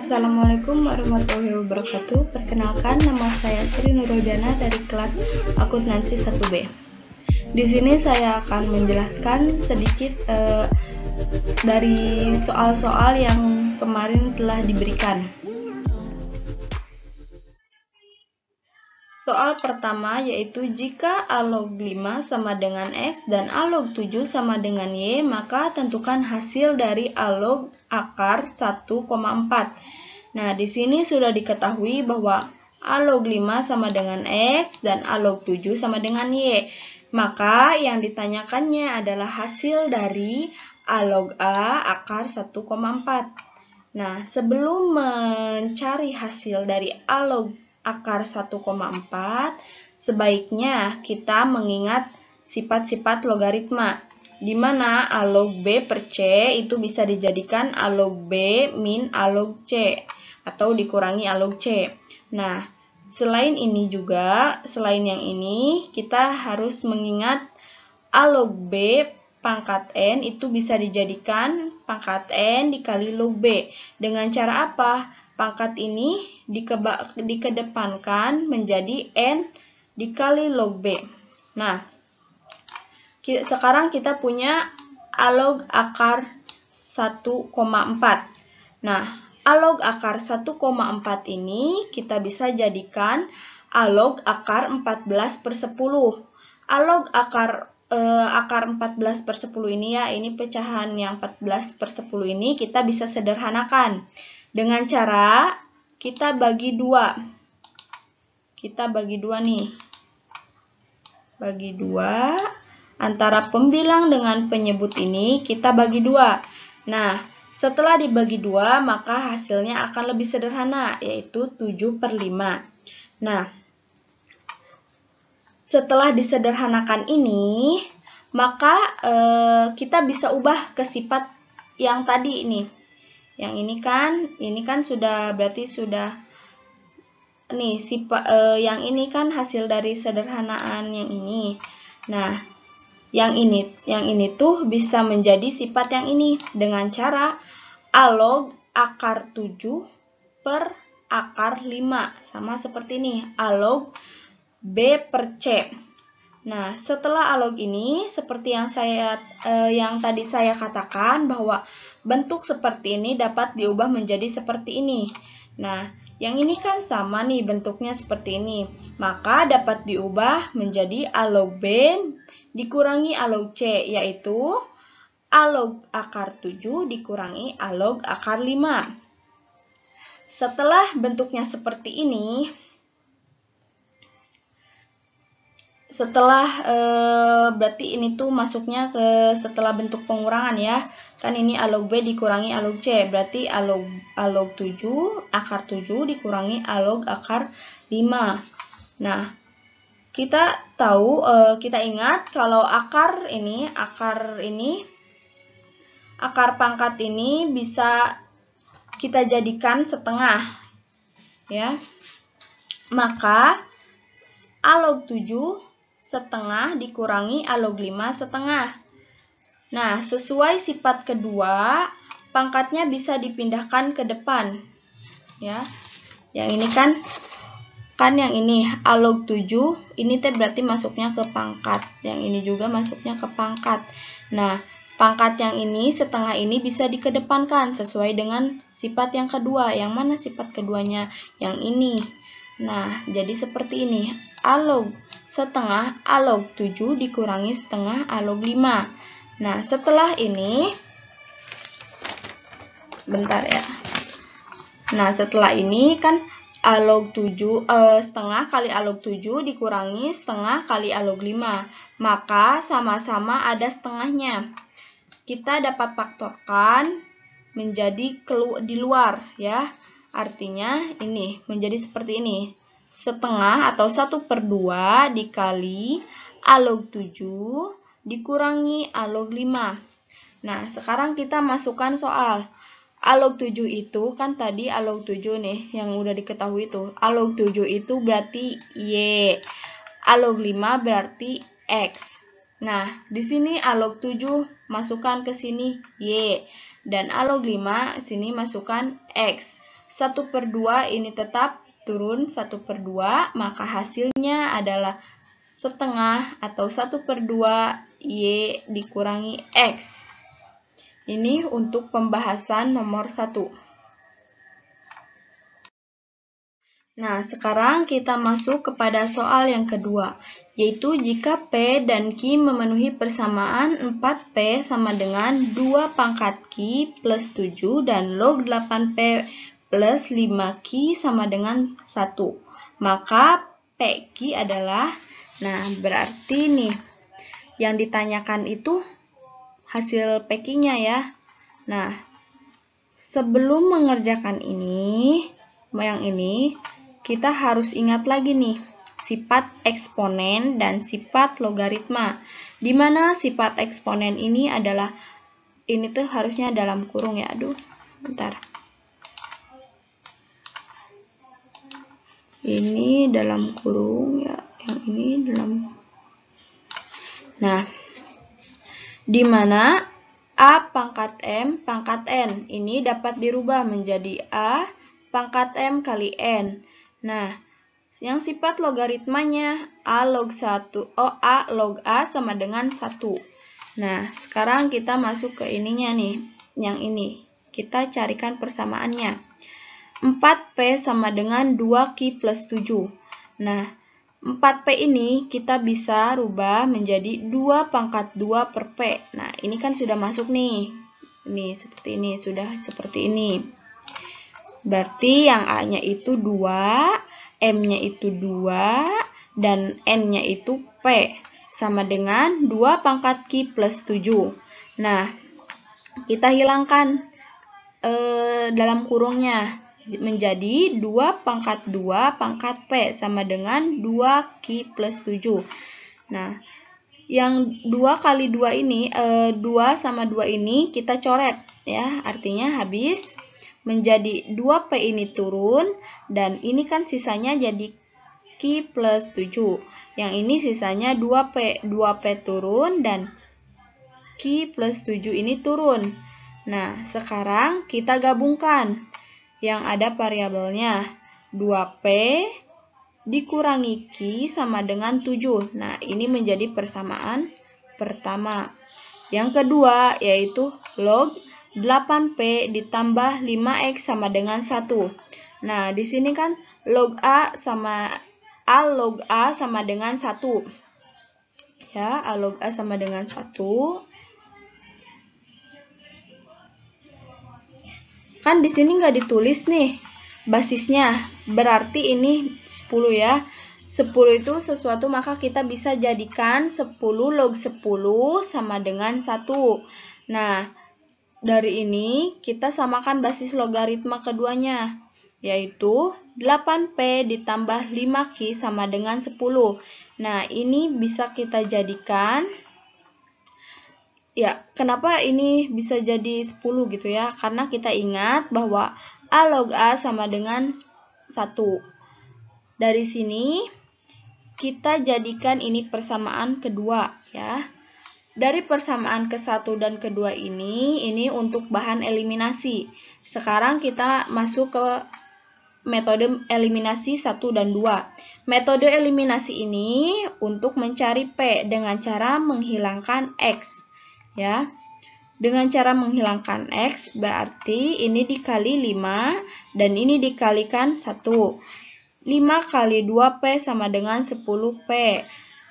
Assalamualaikum warahmatullahi wabarakatuh. Perkenalkan, nama saya Sri Nurudana dari kelas Akuntansi 1B. Di sini saya akan menjelaskan sedikit dari soal-soal yang kemarin telah diberikan. Soal pertama yaitu jika A log 5 sama dengan X dan A log 7 sama dengan Y, maka tentukan hasil dari A log akar 1,4. Nah, di sini sudah diketahui bahwa A log 5 sama dengan X dan A log 7 sama dengan Y. Maka yang ditanyakannya adalah hasil dari A log A akar 1,4. Nah, sebelum mencari hasil dari A log akar 1,4, sebaiknya kita mengingat sifat-sifat logaritma, di mana A log B per C itu bisa dijadikan A log B min A log C, atau dikurangi A log C. Nah, selain yang ini, kita harus mengingat A log B pangkat N itu bisa dijadikan pangkat N dikali log B. Dengan cara apa? Pangkat ini dikedepankan menjadi N dikali log B. Nah, sekarang kita punya A log akar 1,4. Nah, A log akar 1,4 ini kita bisa jadikan A log akar 14 per 10. A log akar 14 per 10 ini ya, ini pecahan yang 14 per 10 ini kita bisa sederhanakan dengan cara kita bagi 2. Kita bagi 2 nih. Bagi 2 antara pembilang dengan penyebut ini kita bagi 2. Nah, setelah dibagi 2 maka hasilnya akan lebih sederhana, yaitu 7 per 5. Nah, setelah disederhanakan ini, maka kita bisa ubah ke sifat yang tadi ini. Yang ini kan sudah berarti sudah nih sifat yang ini kan hasil dari sederhanaan yang ini. Nah, yang ini tuh bisa menjadi sifat yang ini dengan cara A log akar 7 per akar 5 sama seperti ini, A log B per C. Nah, setelah A log ini seperti yang tadi saya katakan bahwa bentuk seperti ini dapat diubah menjadi seperti ini. Nah, yang ini kan sama nih bentuknya seperti ini. Maka dapat diubah menjadi A log B dikurangi A log C, yaitu A log akar 7 dikurangi A log akar 5. Setelah bentuknya seperti ini, berarti ini tuh masuknya ke setelah bentuk pengurangan ya. Kan ini A log B dikurangi A log C, berarti A log 7 akar 7 dikurangi A log akar 5. Nah, kita tahu, kita ingat kalau akar pangkat ini bisa kita jadikan setengah ya. Maka A log 7 setengah dikurangi A log 5 setengah. Nah, sesuai sifat kedua, pangkatnya bisa dipindahkan ke depan. Ya. Yang ini kan yang ini A log 7, ini berarti masuknya ke pangkat. Yang ini juga masuknya ke pangkat. Nah, pangkat yang ini setengah ini bisa dikedepankan sesuai dengan sifat yang kedua. Yang mana sifat keduanya? Yang ini. Nah, jadi seperti ini. A log setengah A log 7 dikurangi setengah A log 5. Nah, setelah ini, bentar ya. Nah, setelah ini kan A log 7, setengah kali A log 7 dikurangi setengah kali A log 5. Maka sama-sama ada setengahnya. Kita dapat faktorkan menjadi di luar ya. Artinya ini menjadi seperti ini. Setengah atau 1/2 dikali A log 7 dikurangi A log 5. Nah, sekarang kita masukkan soal. A log 7 itu kan tadi A log 7 nih yang udah diketahui itu. A log 7 itu berarti Y. A log 5 berarti X. Nah, di sini A log 7 masukkan ke sini Y. Dan A log 5 sini masukkan X. 1/2 ini tetap turun 1/2, maka hasilnya adalah setengah atau 1/2 Y dikurangi X. Ini untuk pembahasan nomor 1. Nah, sekarang kita masuk kepada soal yang kedua, yaitu jika P dan Q memenuhi persamaan 4P sama dengan 2 pangkat Q plus 7 dan log 8P plus 5Q sama dengan 1. Maka PQ adalah, nah berarti nih, yang ditanyakan itu hasil PQ-nya ya. Nah, sebelum mengerjakan ini, yang ini, kita harus ingat lagi nih, sifat eksponen dan sifat logaritma. Di mana sifat eksponen ini adalah, ini tuh harusnya dalam kurung ya, aduh, bentar. Ini dalam kurung ya, yang ini dalam. Nah, di mana A pangkat M pangkat N ini dapat dirubah menjadi A pangkat M kali N. Nah, yang sifat logaritmanya A log A sama dengan 1. Nah, sekarang kita masuk ke ininya nih, yang ini. Kita carikan persamaannya. 4P sama dengan 2Q plus 7. Nah, 4P ini kita bisa rubah menjadi 2 pangkat 2 per P. Nah, ini kan sudah masuk nih. Ini seperti ini, sudah seperti ini. Berarti yang A-nya itu 2, M-nya itu 2, dan N-nya itu P. Sama dengan 2 pangkat Q plus 7. Nah, kita hilangkan dalam kurungnya. Menjadi 2 pangkat 2 pangkat P sama dengan 2Q plus 7. Nah, yang 2 kali 2 ini, 2 sama 2 ini kita coret ya, artinya habis. Menjadi 2P ini turun, dan ini kan sisanya jadi Q plus 7. Yang ini sisanya 2P, 2P turun, dan Q plus 7 ini turun. Nah, sekarang kita gabungkan. Yang ada variabelnya 2P dikurangi Q sama dengan 7. Nah, ini menjadi persamaan pertama. Yang kedua yaitu log 8P ditambah 5X sama dengan 1. Nah, di sini kan log A log A sama dengan 1. Ya, A log A sama dengan 1. Kan di sini nggak ditulis nih basisnya, berarti ini 10 ya. 10 itu sesuatu, maka kita bisa jadikan 10 log 10 sama dengan 1. Nah, dari ini kita samakan basis logaritma keduanya, yaitu 8P ditambah 5Q sama dengan 10. Nah, ini bisa kita jadikan, ya, kenapa ini bisa jadi 10 gitu ya? Karena kita ingat bahwa A log A sama dengan 1. Dari sini kita jadikan ini persamaan kedua ya. Dari persamaan ke-1 dan kedua ini untuk bahan eliminasi. Sekarang kita masuk ke metode eliminasi 1 dan 2. Metode eliminasi ini untuk mencari P dengan cara menghilangkan X. Ya, dengan cara menghilangkan X berarti ini dikali 5 dan ini dikalikan 1. 5 kali 2P sama dengan 10P.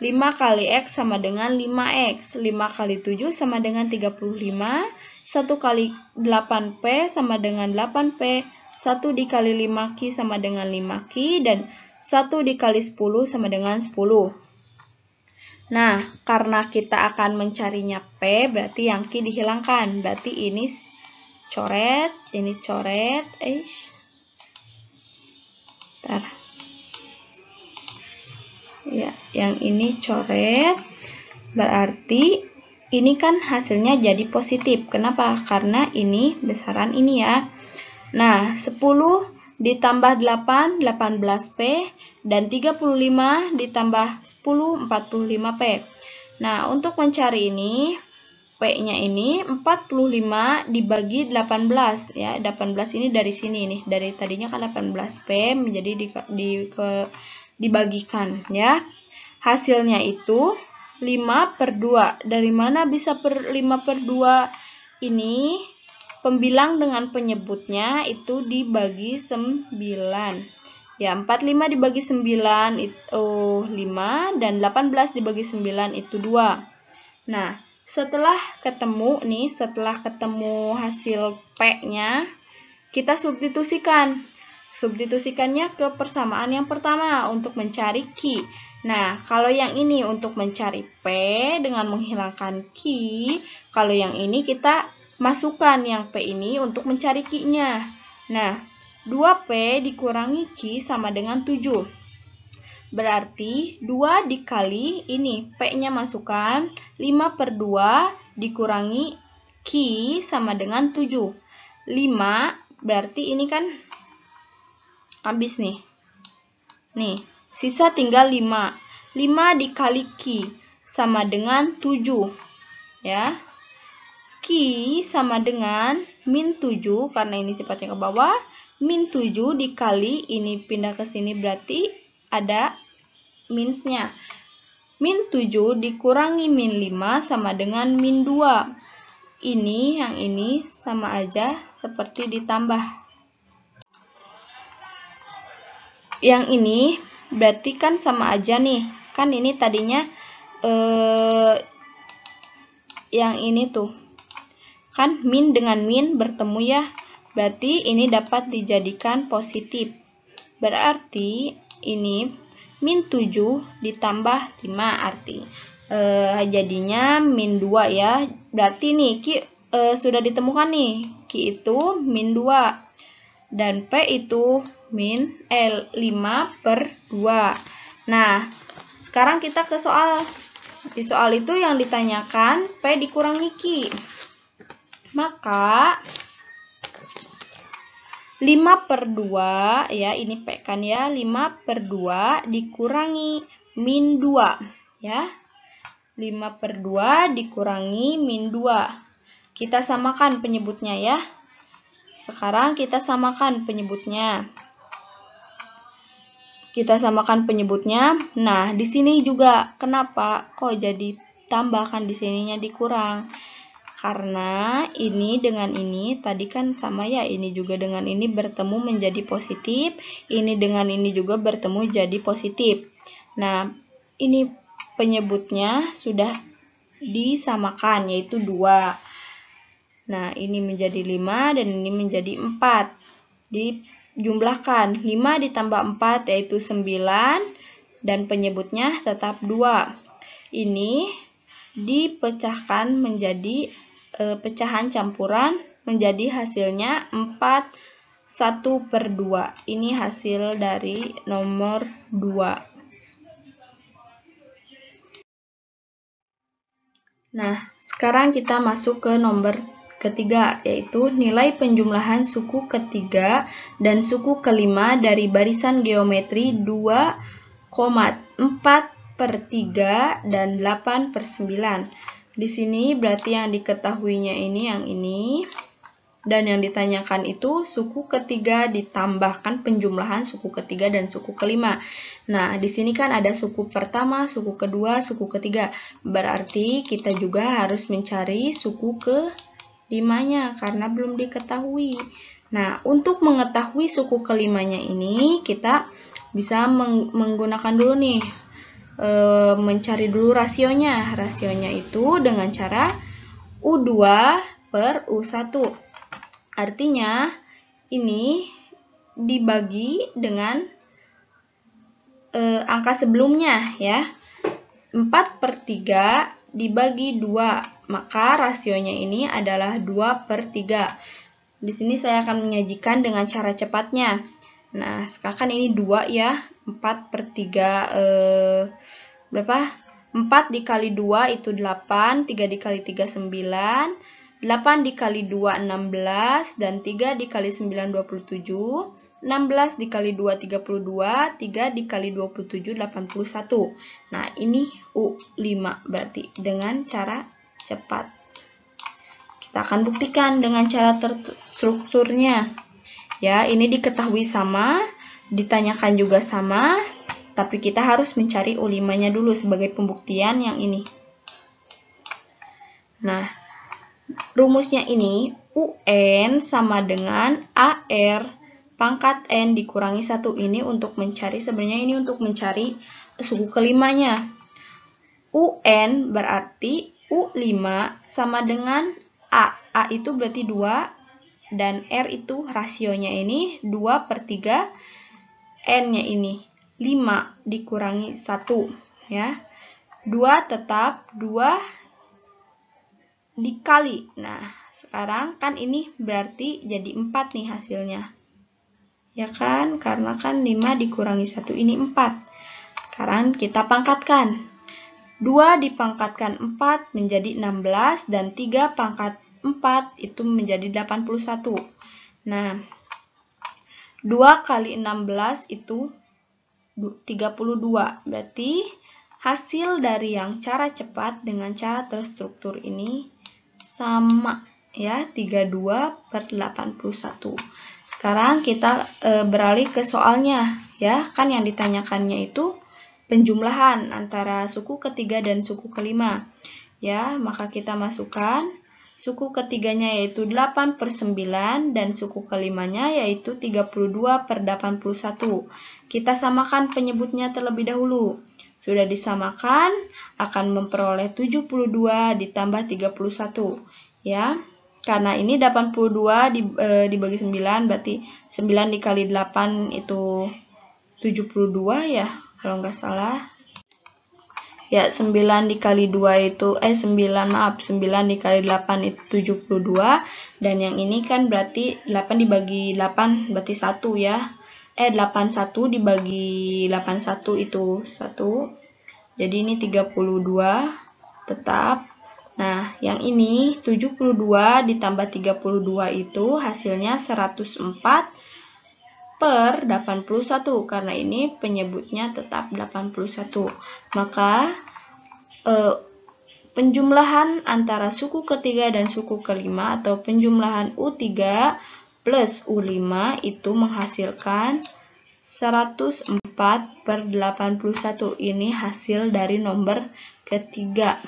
5 kali X sama dengan 5X. 5 kali 7 sama dengan 35. 1 kali 8P sama dengan 8P. 1 dikali 5Q sama dengan 5Q. Dan 1 dikali 10 sama dengan 10. Nah, karena kita akan mencarinya P, berarti yang Q dihilangkan. Berarti ini coret, ini coret. Ya, yang ini coret. Berarti ini kan hasilnya jadi positif. Kenapa? Karena ini besaran ini ya. Nah, 10 ditambah 8, 18P, dan 35 ditambah 10, 45P. Nah, untuk mencari ini, P P-nya ini 45 dibagi 18 ya. 18 ini dari sini nih. Dari tadinya kan 18P menjadi dibagikan ya. Hasilnya itu 5/2. Dari mana bisa 5/2? Ini pembilang dengan penyebutnya itu dibagi 9. Ya, 45 dibagi 9 itu 5 dan 18 dibagi 9 itu 2. Nah, setelah ketemu hasil P-nya, kita substitusikan. Substitusikannya ke persamaan yang pertama untuk mencari Q. Nah, kalau yang ini untuk mencari P dengan menghilangkan Q, kalau yang ini kita masukkan yang P ini untuk mencari Q-nya. Nah, 2P dikurangi Q sama dengan 7. Berarti 2 dikali ini, P-nya masukkan, 5/2 dikurangi Q sama dengan 7. 5, berarti ini kan habis nih. Nih, sisa tinggal 5. 5 dikali Q sama dengan 7. Ya. Q sama dengan min 7, karena ini sifatnya ke bawah. Min 7 dikali, ini pindah ke sini berarti ada minsnya. Min 7 dikurangi min 5 sama dengan min 2. Ini, yang ini sama aja seperti ditambah. Yang ini berarti kan sama aja nih. Kan ini tadinya yang ini tuh. Kan min dengan min bertemu ya. Berarti ini dapat dijadikan positif. Berarti ini min 7 ditambah 5 arti. Jadinya min 2 ya. Berarti nih Q sudah ditemukan nih. Q itu min 2. Dan P itu min 5/2. Nah, sekarang kita ke soal. Di soal itu yang ditanyakan P dikurangi Q. Maka 5/2 ya, ini P kan ya, 5/2 dikurangi min 2 ya. 5/2 dikurangi min 2. Kita samakan penyebutnya ya. Sekarang kita samakan penyebutnya. Nah, di sini juga kenapa kok jadi tambahkan di sininya dikurang? Karena ini dengan ini tadi kan sama ya, ini juga dengan ini bertemu menjadi positif, ini dengan ini juga bertemu jadi positif. Nah, ini penyebutnya sudah disamakan yaitu 2. Nah, ini menjadi 5 dan ini menjadi 4. Dijumlahkan 5 ditambah 4 yaitu 9 dan penyebutnya tetap 2. Ini dipecahkan menjadi pecahan campuran menjadi hasilnya 1/2. Ini hasil dari nomor 2. Nah, sekarang kita masuk ke nomor ketiga, yaitu nilai penjumlahan suku ketiga dan suku kelima dari barisan geometri 2,4/3 dan 8/9. Di sini berarti yang diketahuinya ini yang ini. Dan yang ditanyakan itu suku ketiga ditambahkan penjumlahan suku ketiga dan suku kelima. Nah, di sini kan ada suku pertama, suku kedua, suku ketiga. Berarti kita juga harus mencari suku kelimanya karena belum diketahui. Nah, untuk mengetahui suku kelimanya ini kita bisa menggunakan dulu nih. Mencari dulu rasionya. Rasionya itu dengan cara U2/U1. Artinya ini dibagi dengan angka sebelumnya ya. 4/3 dibagi 2. Maka rasionya ini adalah 2/3. Di sini saya akan menyajikan dengan cara cepatnya. Nah, sekarang kan ini 2 ya. 4/3 berapa? 4 dikali 2 itu 8, 3 dikali 3 9, 8 dikali 2 16, dan 3 dikali 9 27, 16 dikali 2 32, 3 dikali 27 81. Nah, ini U5 berarti dengan cara cepat. Kita akan buktikan dengan cara terstrukturnya. Ya, ini diketahui sama, ditanyakan juga sama, tapi kita harus mencari U5-nya dulu sebagai pembuktian yang ini. Nah, rumusnya ini UN sama dengan AR pangkat N dikurangi 1 ini untuk mencari, sebenarnya ini untuk mencari suku kelimanya. UN berarti U5 sama dengan A. A itu berarti 2 dan R itu rasionya ini 2/3, N-nya ini 5 dikurangi 1 ya. 2 tetap 2 dikali. Nah, sekarang kan ini berarti jadi 4 nih hasilnya. Ya kan? Karena kan 5 dikurangi 1 ini 4. Sekarang kita pangkatkan. 2 dipangkatkan 4 menjadi 16 dan 3 pangkat 4 itu menjadi 81. Nah, 2 kali 16 itu 32. Berarti hasil dari yang cara cepat dengan cara terstruktur ini sama ya, 32/81. Sekarang kita beralih ke soalnya ya. Kan yang ditanyakannya itu penjumlahan antara suku ketiga dan suku kelima. Ya, maka kita masukkan suku ketiganya yaitu 8/9 dan suku kelimanya yaitu 32/81. Kita samakan penyebutnya terlebih dahulu. Sudah disamakan akan memperoleh 72 ditambah 31 ya. Karena ini 82 dibagi 9 berarti 9 dikali 8 itu 72 ya kalau nggak salah. Ya, 9 dikali 2 itu 9 dikali 8 itu 72 dan yang ini kan berarti 8 dibagi 8 berarti 1 ya. 81 dibagi 81 itu 1. Jadi ini 32 tetap. Nah, yang ini 72 ditambah 32 itu hasilnya 104/81 karena ini penyebutnya tetap 81. Maka penjumlahan antara suku ketiga dan suku kelima atau penjumlahan U3 plus U5 itu menghasilkan 104/81. Ini hasil dari nomor ketiga.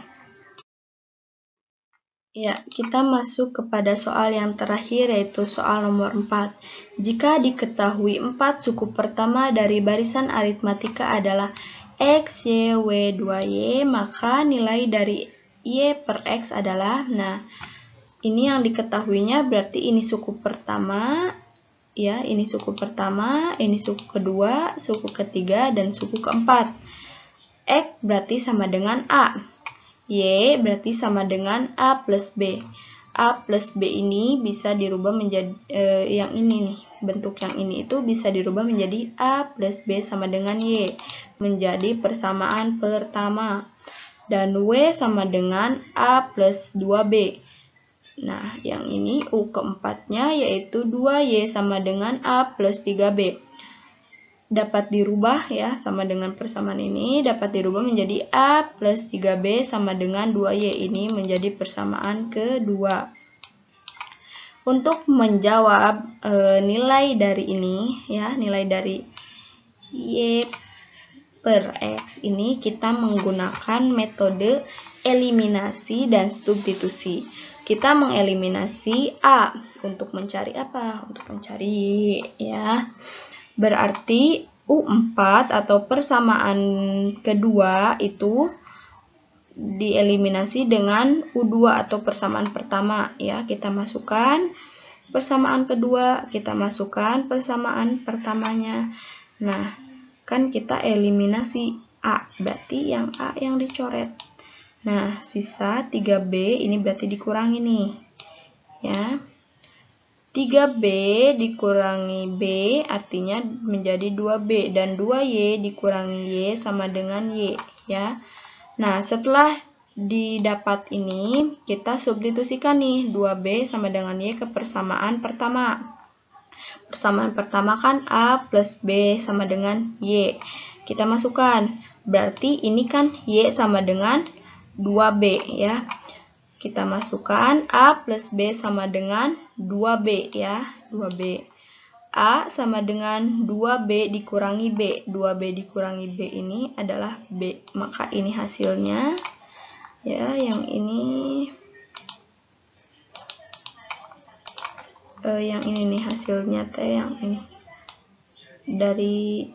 Ya, kita masuk kepada soal yang terakhir yaitu soal nomor 4. Jika diketahui 4 suku pertama dari barisan aritmatika adalah X, Y, W, 2Y, maka nilai dari Y per X adalah, nah, ini yang diketahuinya berarti ini suku pertama, ya, ini suku pertama, ini suku kedua, suku ketiga, dan suku keempat. X berarti sama dengan A. Y berarti sama dengan A plus B. A plus B ini bisa dirubah menjadi yang ini nih. Bentuk yang ini itu bisa dirubah menjadi A plus B sama dengan Y. Menjadi persamaan pertama. Dan W sama dengan A plus 2B. Nah, yang ini U keempatnya yaitu 2Y sama dengan A plus 3B. Dapat dirubah ya, sama dengan persamaan ini dapat dirubah menjadi A plus 3B sama dengan 2Y. Ini menjadi persamaan kedua. Untuk menjawab nilai dari ini ya, nilai dari Y per X ini kita menggunakan metode eliminasi dan substitusi. Kita mengeliminasi A untuk mencari apa? Untuk mencari Y ya. Berarti U4 atau persamaan kedua itu dieliminasi dengan U2 atau persamaan pertama ya. Kita masukkan persamaan kedua, kita masukkan persamaan pertamanya. Nah, kan kita eliminasi A, berarti yang A yang dicoret. Nah, sisa 3B ini berarti dikurangi nih. Ya. 3B dikurangi B artinya menjadi 2B dan 2Y dikurangi Y sama dengan Y ya. Nah, setelah didapat ini kita substitusikan nih 2B sama dengan Y ke persamaan pertama. Persamaan pertama kan A plus B sama dengan Y. Kita masukkan. Berarti ini kan Y sama dengan 2B ya. kita masukkan A plus B sama dengan 2B ya, 2B. A sama dengan 2B dikurangi B. 2B dikurangi B ini adalah B. Maka ini hasilnya. Ya, yang ini nih hasilnya teh, yang ini. Dari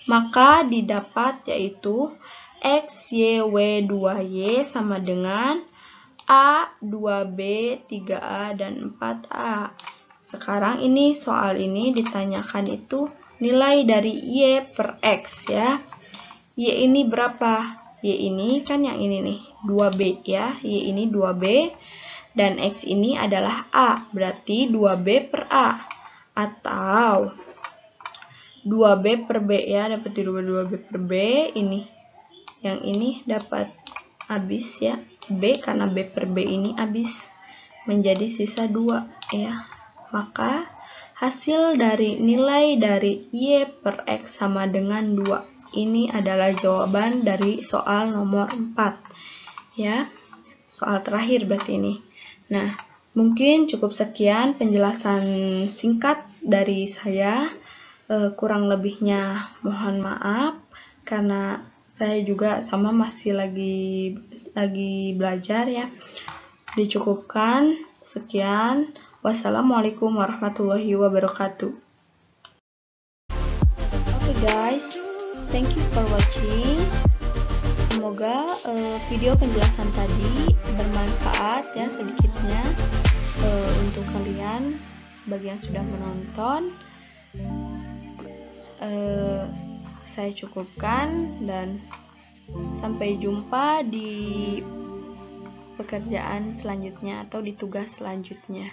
maka didapat yaitu X, Y, W, 2Y sama dengan A, 2B, 3A, dan 4A. Sekarang ini soal ini ditanyakan itu nilai dari Y per X ya. Y ini berapa? Y ini kan yang ini nih, 2B ya. Y ini 2B dan X ini adalah A, berarti 2B per A. Atau 2B per B ya, dapat di 2B per B ini. Yang ini dapat habis ya, B karena B per B ini habis. Menjadi sisa 2 ya. Maka hasil dari nilai dari Y per X sama dengan 2. Ini adalah jawaban dari soal nomor 4. Ya, soal terakhir berarti ini. Nah, mungkin cukup sekian penjelasan singkat dari saya. Kurang lebihnya mohon maaf, karena saya juga sama masih lagi belajar ya. Dicukupkan. Sekian. Wassalamualaikum warahmatullahi wabarakatuh. Oke guys, thank you for watching. Semoga video penjelasan tadi bermanfaat ya sedikitnya untuk kalian bagi yang sudah menonton. Saya cukupkan dan sampai jumpa di pekerjaan selanjutnya atau di tugas selanjutnya.